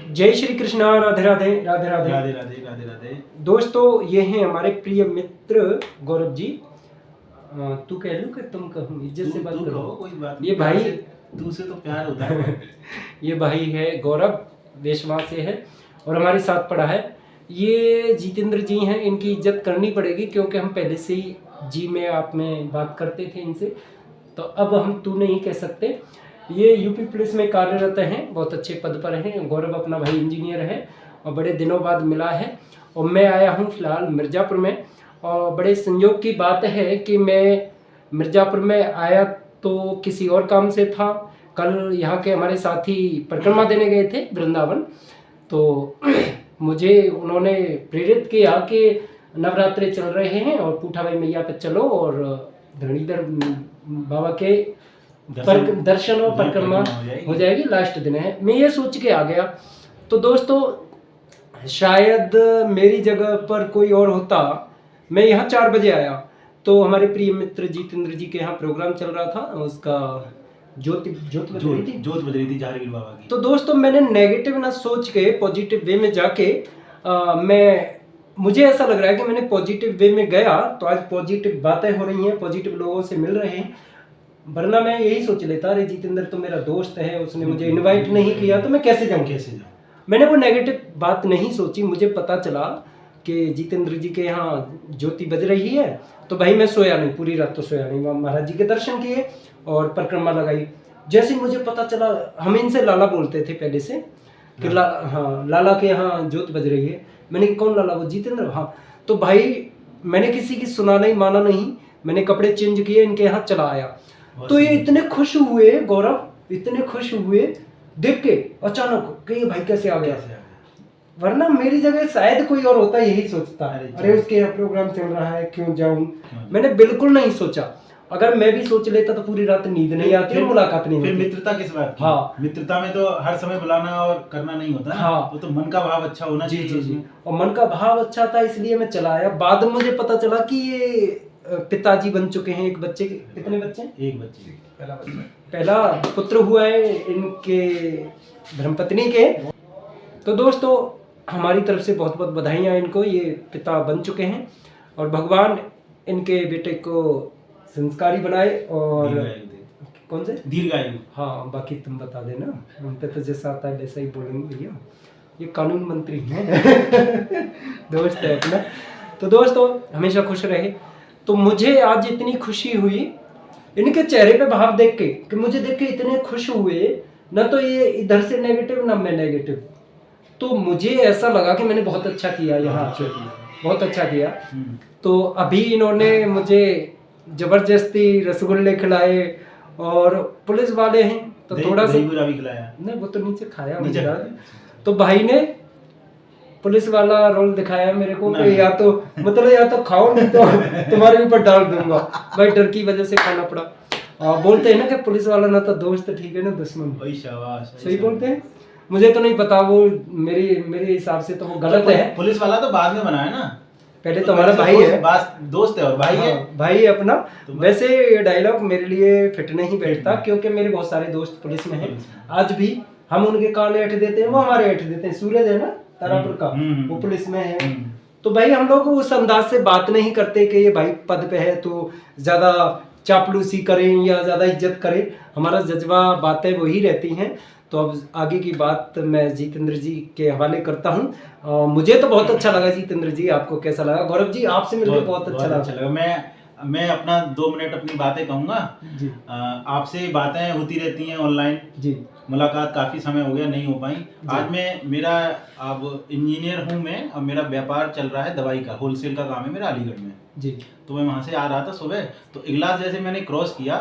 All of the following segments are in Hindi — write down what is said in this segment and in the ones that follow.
जय श्री कृष्णा। राधे राधे राधे राधे राधे राधे राधे राधे। दोस्तों ये हैं हमारे प्रिय मित्र गौरव जी। तू कह लूं कि तुम कहूँ? इज्जत से बात करो, कोई बात नहीं। ये भाई तू से तो प्यार होता है। ये भाई है गौरव, देशवा से है और हमारे साथ पढ़ा है। ये जितेंद्र जी हैं, इनकी इज्जत करनी पड़ेगी क्योंकि हम पहले से ही जी में आप में बात करते थे इनसे, तो अब हम तू नहीं कह सकते। ये यूपी पुलिस में कार्यरत हैं, बहुत अच्छे पद पर हैं। गौरव अपना भाई इंजीनियर है और बड़े दिनों बाद मिला है और मैं आया हूँ फिलहाल मिर्ज़ापुर में। और बड़े संयोग की बात है कि मैं मिर्ज़ापुर में आया तो किसी और काम से था। कल यहाँ के हमारे साथी परिक्रमा देने गए थे वृंदावन, तो मुझे उन्होंने प्रेरित किया कि नवरात्रे चल रहे हैं और पूठाबाई मैया पे चलो और धरणीधर बाबा के दर्शन और परिक्रमा हो जाएगी। लास्ट दिन है, मैं ये सोच के आ गया। तो दोस्तों शायद मेरी जगह पर कोई और होता, मैं यहाँ 4 बजे आया तो हमारे प्रिय मित्र जितेंद्र जी के यहाँ प्रोग्राम चल रहा था, उसका जोत बज रही थी झारवीर बाबा की। तो दोस्तों मैंने नेगेटिव ना सोच के पॉजिटिव वे में जाके मुझे ऐसा लग रहा है कि मैंने पॉजिटिव वे में गया तो आज पॉजिटिव बातें हो रही हैं, पॉजिटिव लोगों से मिल रहे हैं। वरना मैं यही सोच लेता, अरे जितेंद्र तो मेरा दोस्त है, उसने मुझे इनवाइट नहीं किया तो मैं कैसे जाऊँ। मैंने वो नेगेटिव बात नहीं सोची। मुझे पता चला कि जितेंद्र जी के यहाँ ज्योति बज रही है तो भाई मैं सोया नहीं, पूरी रात तो सोया नहीं। महाराज जी के दर्शन किए और परिक्रमा लगाई। जैसे मुझे पता चला, हम इनसे लाला बोलते थे पहले से कि लाला के यहाँ ज्योत बज रही है। मैंने कौन लाला? वो जितेंद्र। हाँ। तो भाई मैंने किसी की सुना नहीं, माना नहीं, मैंने कपड़े चेंज किए, इनके यहाँ चला आया। तो ये इतने खुश हुए गौरव, इतने खुश हुए देख के अचानक कि ये भाई कैसे आ गया। वरना मेरी जगह शायद कोई और होता, यही सोचता अरे उसके यहाँ प्रोग्राम चल रहा है क्यों जाऊं। मैंने बिल्कुल नहीं सोचा। अगर मैं भी सोच लेता तो पूरी रात नींद नहीं आती और मुलाकात नहीं होती। फिर मित्रता किस बात की? हाँ, मित्रता में तो हर समय बुलाना और करना नहीं होता। हाँ, वो तो मन का भाव अच्छा होना चाहिए। जी। और मन का भाव अच्छा था इसलिए मैं चला आया। बाद में मुझे पता चला कि ये पिताजी बन चुके हैं। एक बच्चे के, कितने बच्चे? एक बच्चे, पहला पुत्र हुआ है इनके धर्मपत्नी के। तो दोस्तों हमारी तरफ से बहुत बहुत बधाइयाँ इनको, ये पिता बन चुके हैं और भगवान इनके बेटे को संस्कारी बनाए और कौन से दीर्घायु। हाँ, बाकी तुम बता देना, उन पे तो जैसा आता है वैसा ही बोलेंगे भैया, ये कानून मंत्री हैं दोस्त है अपना। तो दोस्तों हमेशा खुश रहे। तो मुझे आज इतनी खुशी हुई इनके चेहरे पे भाव देख के कि मुझे देख के इतने खुश हुए, ना तो ये इधर से नेगेटिव ना मैं नेगेटिव। तो मुझे ऐसा लगा कि मैंने बहुत अच्छा किया यहाँ आके, बहुत अच्छा किया। तो अभी इन्होंने मुझे जबरदस्ती रसगुल्ले खिलाए और पुलिस वाले हैं तो थोड़ा सा भी खिलाया। नहीं, वो तो नीचे खाया नीचे। तो भाई ने पुलिस वाला रोल दिखाया मेरे को कि या तो मतलब या तो खाओ नहीं तो तुम्हारे ऊपर डाल दूंगा। भाई डर की वजह से खाना पड़ा। बोलते हैं ना कि पुलिस वाला ना तो दोस्त ठीक है ना दुश्मन। सही बोलते हैं। मुझे तो नहीं पता, वो मेरे हिसाब से तो वो गलत है। पुलिस वाला तो बाद में बना है ना, पहले तो हमारा भाई है, दोस्त है और भाई है, भाई है अपना। वैसे ये डायलॉग मेरे लिए फिट नहीं बैठता क्योंकि मेरे बहुत सारे दोस्त पुलिस में हैं। आज भी हम उनके कान ऐठ देते हैं, वो हमारे ऐठ देते हैं। सूरज है ना तारापुर का, वो पुलिस में है। तो भाई हम लोग उस अंदाज से बात नहीं करते कि ये भाई पद पे है तो ज्यादा चापलूसी करें या ज्यादा इज्जत करें। हमारा जज्बा बातें वही रहती हैं। तो अब आगे की बात मैं जितेंद्र जी के हवाले करता हूँ। मुझे तो बहुत अच्छा लगा। जितेंद्र जी आपको कैसा लगा? गौरव जी आपसे मिलकर बहुत अच्छा लगा। मैं अपना 2 मिनट अपनी बातें कहूँगा। आपसे बातें होती रहती हैं ऑनलाइन जी, मुलाकात काफ़ी समय हो गया नहीं हो पाई। आज मेरा अब इंजीनियर हूँ मैं, अब मेरा व्यापार चल रहा है दवाई का, होलसेल का काम है मेरा अलीगढ़ में जी। तो मैं वहाँ से आ रहा था सुबह, तो इगलास जैसे मैंने क्रॉस किया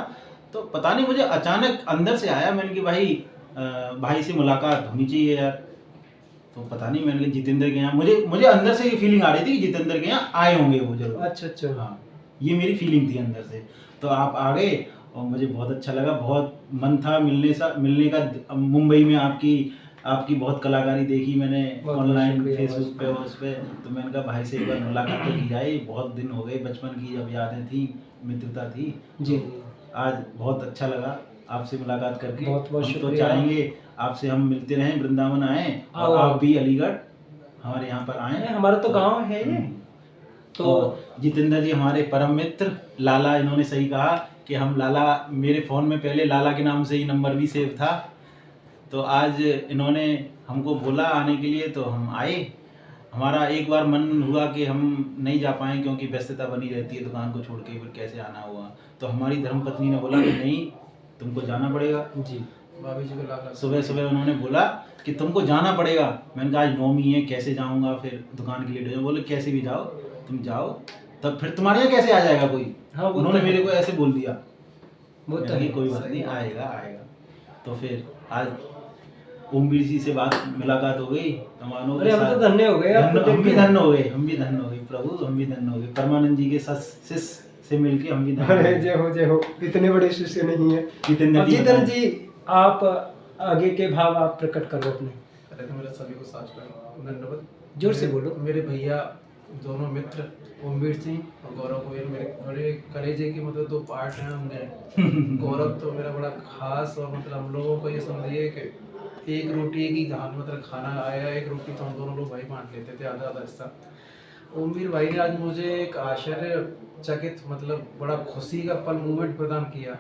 तो पता नहीं मुझे अचानक अंदर से आया, मैंने कि भाई से मुलाकात होनी चाहिए यार। तो पता नहीं, मैंने जितेंद्र के यहाँ मुझे अंदर से ये फीलिंग आ रही थी कि जितेंद्र के यहाँ आए होंगे वो जरूर। अच्छा। हाँ, ये मेरी फीलिंग थी अंदर से। तो आप आ गए और मुझे बहुत अच्छा लगा, बहुत मन था मिलने का। मुंबई में आपकी बहुत कलाकारी देखी मैंने ऑनलाइन, फेसबुक पे और उस पे। तो मैंने कहा भाई से एक बार मुलाकात तो की जाए, बहुत दिन हो गए, बचपन की जब यादें थी, मित्रता थी जी। आज बहुत अच्छा लगा आपसे मुलाकात करके। बहुत तो चाहेंगे आपसे हम मिलते रहें, वृंदावन आए आओ, और आओ। आप भी अलीगढ़ हमारे यहाँ पर आए। हमारा तो गांव है ये। तो जितेंद्र जी हमारे परम मित्र लाला, इन्होंने सही कहा कि हम लाला, मेरे फ़ोन में पहले लाला के नाम से ही नंबर भी सेव था। तो आज इन्होंने हमको बोला आने के लिए तो हम आए। हमारा एक बार मन हुआ कि हम नहीं जा पाए क्योंकि व्यस्तता बनी रहती है दुकान को छोड़ के, फिर कैसे आना हुआ। तो हमारी धर्मपत्नी ने बोला कि नहीं तुमको जाना पड़ेगा जी। भाभी जी को लाला सुबह सुबह उन्होंने बोला कि तुमको जाना पड़ेगा। मैंने कहा आज नौमी है, कैसे जाऊंगा, फिर दुकान के लिए बोले कैसे भी जाओ, तुम जाओ, तब फिर तुम्हारे यहाँ कैसे आ जाएगा कोई। हाँ, वो उन्होंने तो मेरे को ऐसे बोल दिया। वो तो मैंने है। कहा, कोई बात नहीं, आएगा आएगा। तो फिर आज ओमवीर जी से मुलाकात हो गई। मेहमानों अरे के हम तो साथ धन्य हो गए आपको हम देख भी के। धन्य हो गए, हम भी धन्य हो गए प्रभु, हम भी धन्य हो गए। परमानंद जी के शिष्य से मिलके हम भी धन्य हो अरे गए। जय हो, इतने बड़े शिष्य नहीं है। जितेंद्र जी जितेंद्र बताएं। जी आप आगे के भाव आप प्रकट करो अपने। पहले तो मेरा सभी को साष्टांग दंडवत। जोर से बोलो। मेरे भैया दोनों मित्र ओमवीर सिंह और गौरव गोयल मेरे बड़े कलेजे के मतलब दो पार्ट हैं हमने। गौरव तो मेरा बड़ा खास, और मतलब हम लोगों को ये समझिए कि एक रोटी एक ही धान, मतलब खाना आया एक रोटी तो हम दोनों लोग भाई बांट लेते थे आधा आधा हिस्सा। ओमवीर भाई ने आज मुझे एक आश्चर्यचकित मतलब बड़ा खुशी का पल मूवमेंट प्रदान किया।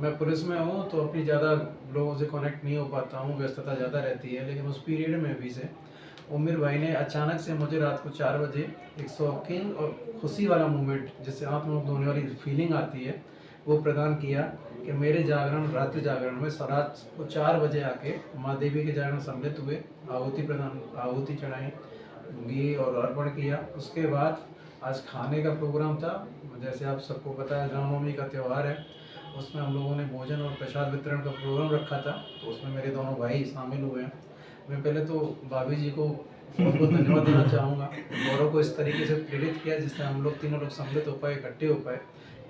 मैं पुलिस में हूँ तो अपनी ज़्यादा लोगों से कनेक्ट नहीं हो पाता हूँ, व्यस्तता ज़्यादा रहती है, लेकिन उस पीरियड में भी से ओमवीर भाई ने अचानक से मुझे रात को 4 बजे एक शौकीन और खुशी वाला मूवमेंट, जिससे आत्ममुग्ध होने वाली फीलिंग आती है, वो प्रदान किया कि मेरे जागरण, रात्रि जागरण में रात को 4 बजे आके माँ देवी के जागरण सम्मिलित हुए, आहुति चढ़ाई, घी और अर्पण किया। उसके बाद आज खाने का प्रोग्राम था। जैसे आप सबको पता है रामनवमी का त्यौहार है, उसमें हम लोगों ने भोजन और प्रसाद वितरण का प्रोग्राम रखा था, तो उसमें मेरे दोनों भाई शामिल हुए हैं। मैं पहले तो भाभी जी को बहुत बहुत धन्यवाद देना चाहूँगा। गौरव को इस तरीके से प्रेरित किया जिससे हम लोग तीनों लोग सम्मिलित हो पाए, इकट्ठे हो पाए।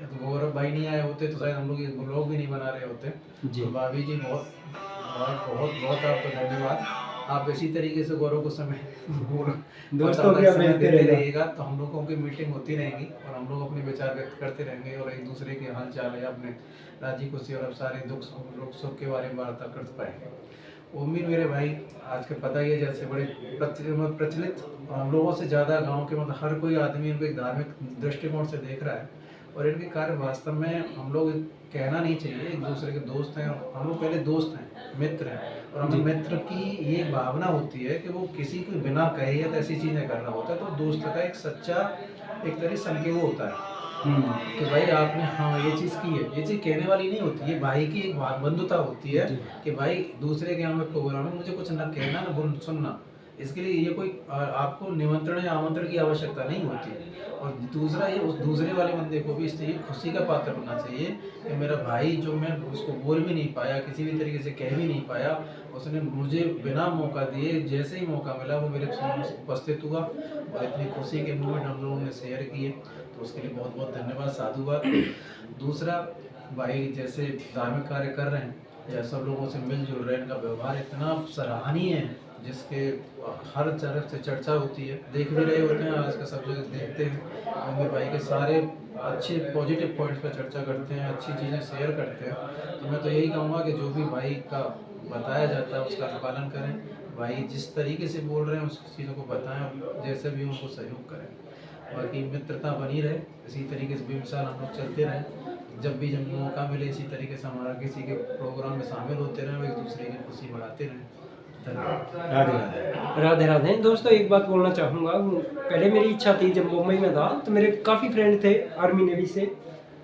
या तो गौरव भाई नहीं आए होते तो शायद हम लोग ये ब्लॉग भी नहीं बना रहे होते जी। तो भाभी जी बहुत बहुत बहुत आपको धन्यवाद। आप इसी तरीके से गौरव को समय दोस्तों क्या समय मिलते देते रहेगा। रहिएगा, तो हम लोगों की मीटिंग होती रहेगी और हम लोग अपने विचार व्यक्त करते रहेंगे और एक दूसरे के हाल चाल या अपने राजी खुशी और अब सारे दुख सुख के बारे में वार्ता कर पाएंगे। ओमवीर मेरे भाई आज के पता ही है, जैसे बड़े प्रचलित हम लोगों से ज़्यादा गांव के मतलब हर कोई आदमी इनको एक धार्मिक दृष्टिकोण से देख रहा है, और इनके कार्य वास्तव में हम लोग कहना नहीं चाहिए, एक दूसरे के दोस्त हैं। हम लोग पहले दोस्त हैं, मित्र हैं, और हमें मित्र की ये भावना होती है कि वो किसी को बिना कहे या ऐसी चीज़ें कर रहा होता है, तो दोस्त का एक सच्चा एक तरह संकेत होता है कि भाई आपने हाँ ये चीज़ की है। ये चीज़ कहने वाली नहीं होती, ये भाई की एक बंधुता होती है कि भाई दूसरे के यहाँ में प्रोग्राम में मुझे कुछ न कहना न सुनना, इसके लिए ये कोई आपको निमंत्रण या आमंत्रण की आवश्यकता नहीं होती। और दूसरा ये उस दूसरे वाले बंदे को भी इस चाहिए खुशी का पात्र बनना चाहिए कि मेरा भाई जो मैं उसको बोल भी नहीं पाया, किसी भी तरीके से कह भी नहीं पाया, उसने मुझे बिना मौका दिए जैसे ही मौका मिला वो मेरे सामने उपस्थित हुआ और इतनी खुशी के मूवमेंट हम लोगों ने शेयर किए, तो उसके लिए बहुत बहुत धन्यवाद, साधुवाद। दूसरा भाई जैसे धार्मिक कार्य कर रहे हैं या सब लोगों से मिलजुल रहे हैं, इनका व्यवहार इतना सराहनीय है जिसके हर तरफ से चर्चा होती है, देख भी रहे होते हैं आज का सब जगह देखते हैं। ओमवीर भाई के सारे अच्छे पॉजिटिव पॉइंट्स पर चर्चा करते हैं, अच्छी चीज़ें शेयर करते हैं। तो मैं तो यही कहूँगा कि जो भी भाई का बताया जाता है उसका पालन करें, भाई जिस तरीके से बोल रहे हैं उस चीज़ों को बताएं, जैसे भी उनको सहयोग करें। बाकी मित्रता बनी रहे, इसी तरीके से बेमिसाल हम लोग चलते रहें। जब भी जब मौका मिले इसी तरीके से हमारा किसी के प्रोग्राम में शामिल होते रहें और एक दूसरे की खुशी बढ़ाते रहें। राधे राधे। राधे राधे। दोस्तों एक बात बोलना चाहूँगा, पहले मेरी इच्छा थी जब मुंबई में था तो मेरे काफ़ी फ्रेंड थे आर्मी नेवी से,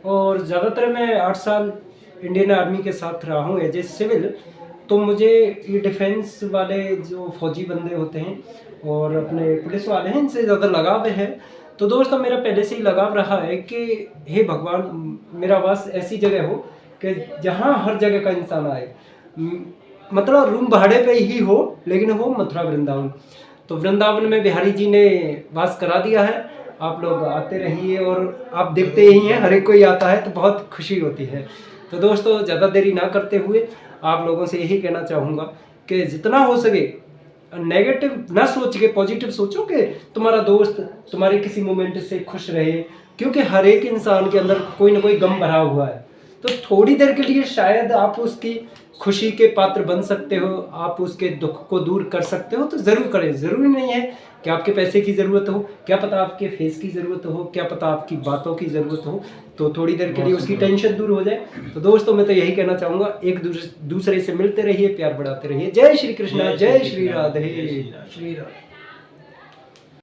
और ज़्यादातर मैं 8 साल इंडियन आर्मी के साथ रहा हूँ एज ए सिविल। तो मुझे ये डिफेंस वाले जो फौजी बंदे होते हैं और अपने पुलिस वाले हैं, इनसे ज़्यादा लगाव है। तो दोस्तों मेरा पहले से ही लगाव रहा है कि हे भगवान मेरा वास ऐसी जगह हो कि जहाँ हर जगह का इंसान आए, मतलब रूम भाड़े पे ही हो लेकिन हो मथुरा वृंदावन। तो वृंदावन में बिहारी जी ने वास करा दिया है, आप लोग आते रहिए और आप देखते ही हैं हर एक कोई आता है तो बहुत खुशी होती है। तो दोस्तों ज़्यादा देरी ना करते हुए आप लोगों से यही कहना चाहूँगा कि जितना हो सके नेगेटिव ना सोच के पॉजिटिव सोचो कि तुम्हारा दोस्त तुम्हारे किसी मोमेंट से खुश रहे, क्योंकि हर एक इंसान के अंदर कोई ना कोई गम भरा हुआ है। तो थोड़ी देर के लिए शायद आप उसकी खुशी के पात्र बन सकते हो, आप उसके दुख को दूर कर सकते हो तो ज़रूर करें। ज़रूरी नहीं है कि आपके पैसे की ज़रूरत हो, क्या पता आपके फेस की ज़रूरत हो, क्या पता आपकी बातों की ज़रूरत हो, तो थोड़ी देर के लिए उसकी टेंशन दूर हो जाए। तो दोस्तों मैं तो यही कहना चाहूँगा, एक दूसरे से मिलते रहिए, प्यार बढ़ाते रहिए। जय श्री कृष्णा, जय श्री राधे। श्री राम।